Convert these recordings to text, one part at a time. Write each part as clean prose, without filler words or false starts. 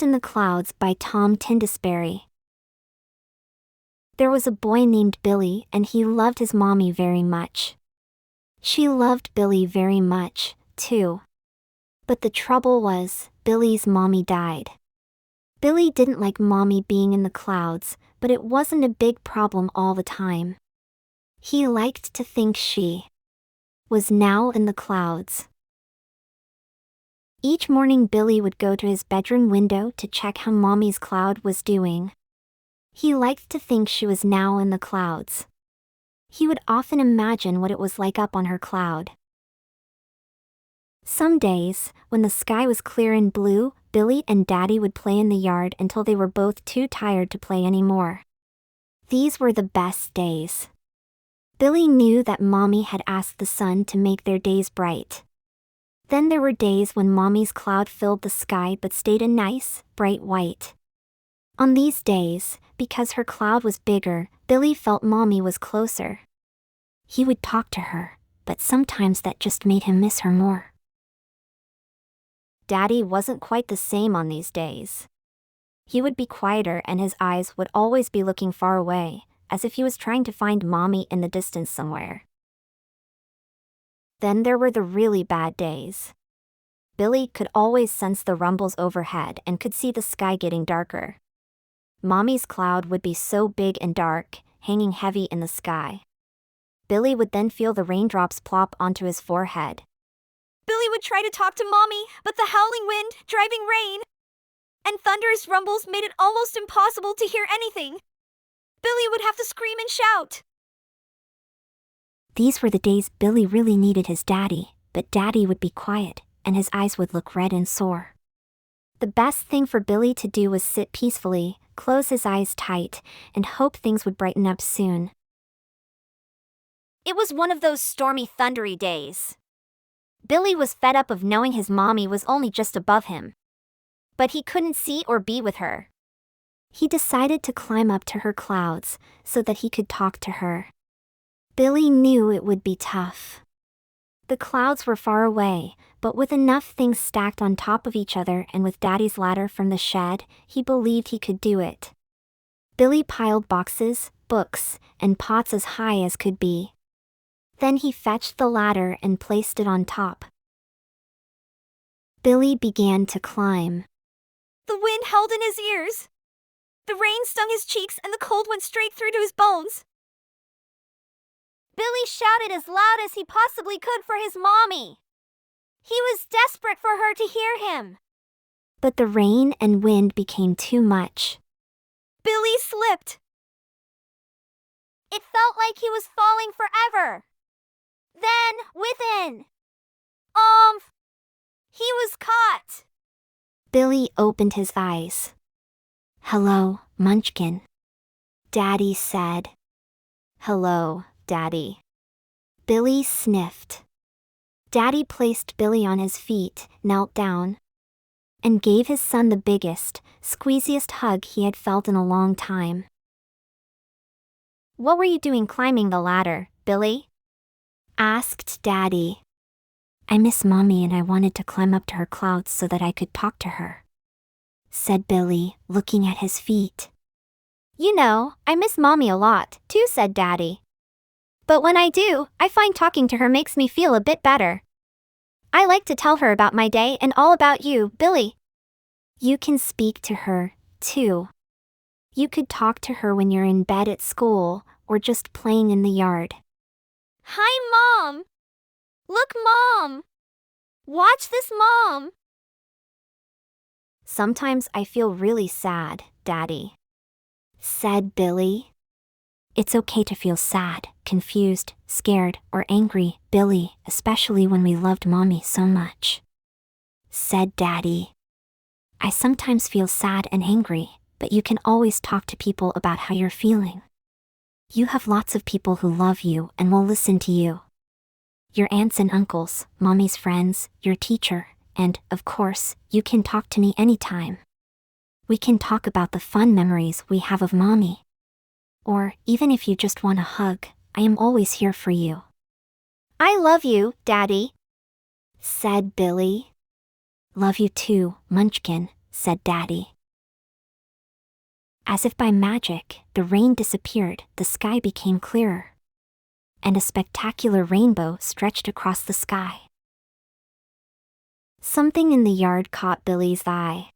Lost in the Clouds by Tinn Disbury. There was a boy named Billy, and he loved his mommy very much. She loved Billy very much, too. But the trouble was, Billy's mommy died. Billy didn't like mommy being in the clouds, but it wasn't a big problem all the time. He liked to think she was now in the clouds. Each morning Billy would go to his bedroom window to check how mommy's cloud was doing. He liked to think she was now in the clouds. He would often imagine what it was like up on her cloud. Some days, when the sky was clear and blue, Billy and Daddy would play in the yard until they were both too tired to play anymore. These were the best days. Billy knew that Mommy had asked the sun to make their days bright. Then there were days when Mommy's cloud filled the sky but stayed a nice, bright white. On these days, because her cloud was bigger, Billy felt Mommy was closer. He would talk to her, but sometimes that just made him miss her more. Daddy wasn't quite the same on these days. He would be quieter and his eyes would always be looking far away, as if he was trying to find Mommy in the distance somewhere. Then there were the really bad days. Billy could always sense the rumbles overhead and could see the sky getting darker. Mommy's cloud would be so big and dark, hanging heavy in the sky. Billy would then feel the raindrops plop onto his forehead. Billy would try to talk to Mommy, but the howling wind, driving rain, and thunderous rumbles made it almost impossible to hear anything. Billy would have to scream and shout. These were the days Billy really needed his daddy, but Daddy would be quiet, and his eyes would look red and sore. The best thing for Billy to do was sit peacefully, close his eyes tight, and hope things would brighten up soon. It was one of those stormy, thundery days. Billy was fed up of knowing his mommy was only just above him. But he couldn't see or be with her. He decided to climb up to her clouds, so that he could talk to her. Billy knew it would be tough. The clouds were far away, but with enough things stacked on top of each other and with Daddy's ladder from the shed, he believed he could do it. Billy piled boxes, books, and pots as high as could be. Then he fetched the ladder and placed it on top. Billy began to climb. The wind howled in his ears. The rain stung his cheeks and the cold went straight through to his bones. Billy shouted as loud as he possibly could for his mommy. He was desperate for her to hear him. But the rain and wind became too much. Billy slipped. It felt like he was falling forever. Then, within, he was caught. Billy opened his eyes. "Hello, Munchkin," Daddy said. "Hello, Daddy." Billy sniffed. Daddy placed Billy on his feet, knelt down, and gave his son the biggest, squeeziest hug he had felt in a long time. "What were you doing climbing the ladder, Billy?" asked Daddy. "I miss Mommy and I wanted to climb up to her clouds so that I could talk to her," said Billy, looking at his feet. "You know, I miss Mommy a lot, too," said Daddy. "But when I do, I find talking to her makes me feel a bit better. I like to tell her about my day and all about you, Billy." "You can speak to her, too. You could talk to her when you're in bed at school, or just playing in the yard." "Hi, Mom! Look, Mom! Watch this, Mom!" "Sometimes I feel really sad, Daddy," said Billy. "It's okay to feel sad, confused, scared, or angry, Billy, especially when we loved Mommy so much," said Daddy. "I sometimes feel sad and angry, but you can always talk to people about how you're feeling. You have lots of people who love you and will listen to you. Your aunts and uncles, Mommy's friends, your teacher, and, of course, you can talk to me anytime. We can talk about the fun memories we have of Mommy. Or, even if you just want a hug, I am always here for you." "I love you, Daddy," said Billy. "Love you too, Munchkin," said Daddy. As if by magic, the rain disappeared, the sky became clearer. And a spectacular rainbow stretched across the sky. Something in the yard caught Billy's eye.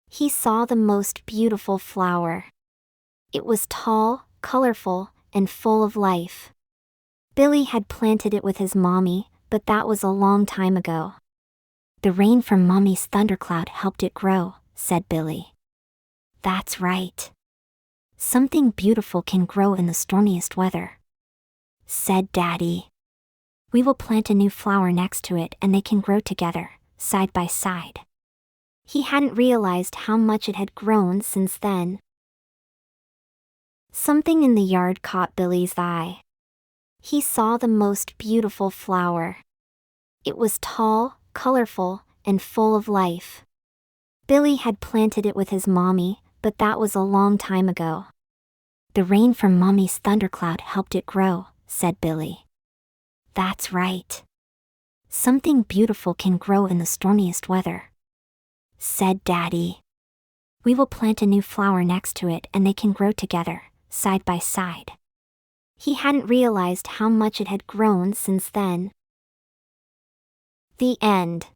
He saw the most beautiful flower. It was tall, colorful, and full of life. Billy had planted it with his mommy, but that was a long time ago. The rain from Mommy's thundercloud helped it grow, said Billy. That's right. Something beautiful can grow in the stormiest weather, said Daddy. We will plant a new flower next to it and they can grow together, side by side. He hadn't realized how much it had grown since then. Something in the yard caught Billy's eye. He saw the most beautiful flower. It was tall, colorful, and full of life. Billy had planted it with his mommy, but that was a long time ago. The rain from Mommy's thundercloud helped it grow, said Billy. That's right. Something beautiful can grow in the stormiest weather, said Daddy. We will plant a new flower next to it and they can grow together, side by side. He hadn't realized how much it had grown since then. The end.